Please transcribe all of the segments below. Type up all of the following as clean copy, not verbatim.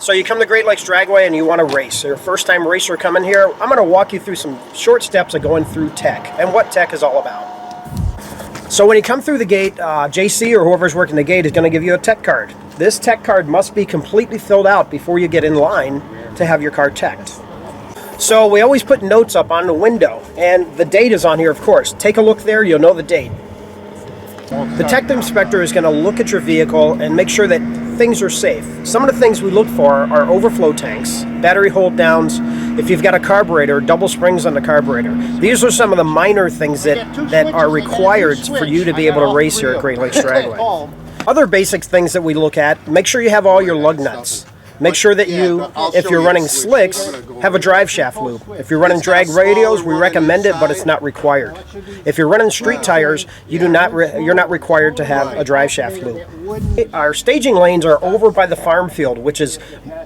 So you come to Greatlakes Dragaway and you want to race. You're a first-time racer coming here. I'm going to walk you through some short steps of going through tech and what tech is all about. So when you come through the gate, JC or whoever's working the gate is going to give you a tech card. This tech card must be completely filled out before you get in line to have your car teched. So we always put notes up on the window, and the date is on here, of course. Take a look there, you'll know the date. The tech inspector is going to look at your vehicle and make sure that things are safe. Some of the things we look for are overflow tanks, battery hold downs, if you've got a carburetor, double springs on the carburetor. These are some of the minor things that are required for you to be able to race here at Greatlakes Dragaway. Other basic things that we look at, make sure you have all your lug nuts. Make sure that you, if you're running slicks, have a drive shaft loop. If you're running drag radios, we recommend it, but it's not required. If you're running street tires, you're not required to have a drive shaft loop. Our staging lanes are over by the farm field, which is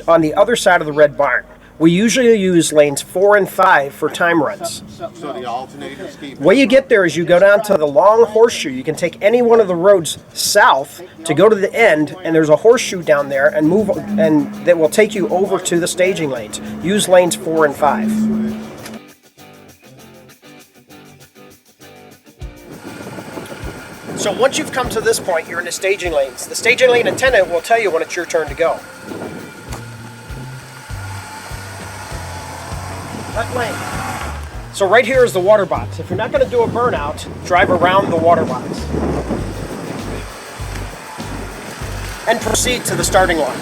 on the other side of the red barn. We usually use lanes 4 and 5 for time runs. The way you get there is you go down to the long horseshoe. You can take any one of the roads south to go to the end, and there's a horseshoe down there and move, and that will take you over to the staging lanes. Use lanes 4 and 5. So once you've come to this point, you're in the staging lanes. The staging lane attendant will tell you when it's your turn to go. Left lane. So right here is the water box. If you're not going to do a burnout, drive around the water box. And proceed to the starting line.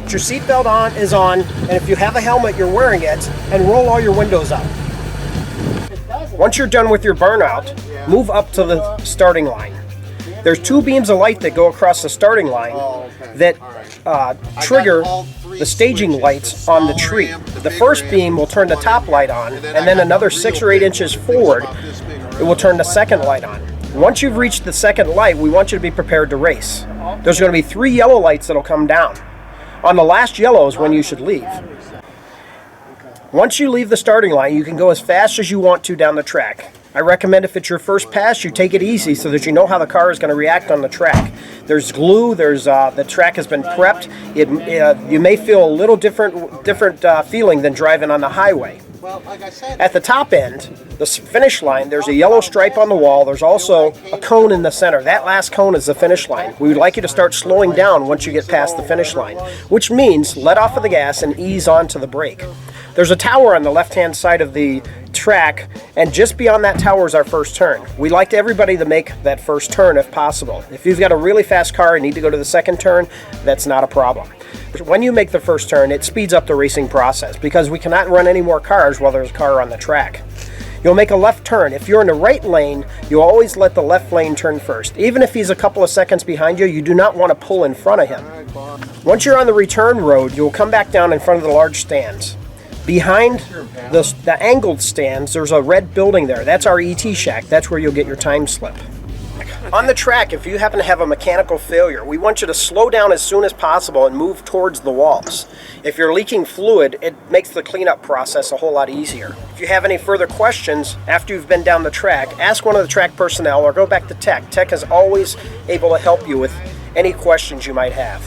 Your seatbelt is on, and if you have a helmet, you're wearing it, and roll all your windows up. Once you're done with your burnout, move up to the starting line. There's 2 beams of light that go across the starting line that trigger the staging lights on the tree. The first beam will turn the top light on, and then another 6 or 8 inches forward, it will turn the second light on. Once you've reached the second light, we want you to be prepared to race. There's going to be 3 yellow lights that'll come down. On the last yellow is when you should leave. Once you leave the starting line, you can go as fast as you want to down the track. I recommend if it's your first pass, you take it easy so that you know how the car is going to react on the track. There's glue, the track has been prepped. You may feel a little different feeling than driving on the highway. At the top end, the finish line, there's a yellow stripe on the wall. There's also a cone in the center. That last cone is the finish line. We would like you to start slowing down once you get past the finish line, which means let off of the gas and ease onto the brake. There's a tower on the left-hand side of the track, and just beyond that tower is our first turn. We like everybody to make that first turn if possible. If you've got a really fast car and need to go to the second turn, that's not a problem. When you make the first turn, it speeds up the racing process because we cannot run any more cars while there's a car on the track. You'll make a left turn. If you're in the right lane, you always let the left lane turn first. Even if he's a couple of seconds behind you, you do not want to pull in front of him. Once you're on the return road, you'll come back down in front of the large stands. Behind the angled stands, there's a red building there. That's our ET shack. That's where you'll get your time slip. On the track, if you happen to have a mechanical failure, we want you to slow down as soon as possible and move towards the walls. If you're leaking fluid, it makes the cleanup process a whole lot easier. If you have any further questions after you've been down the track, ask one of the track personnel or go back to tech. Tech is always able to help you with any questions you might have.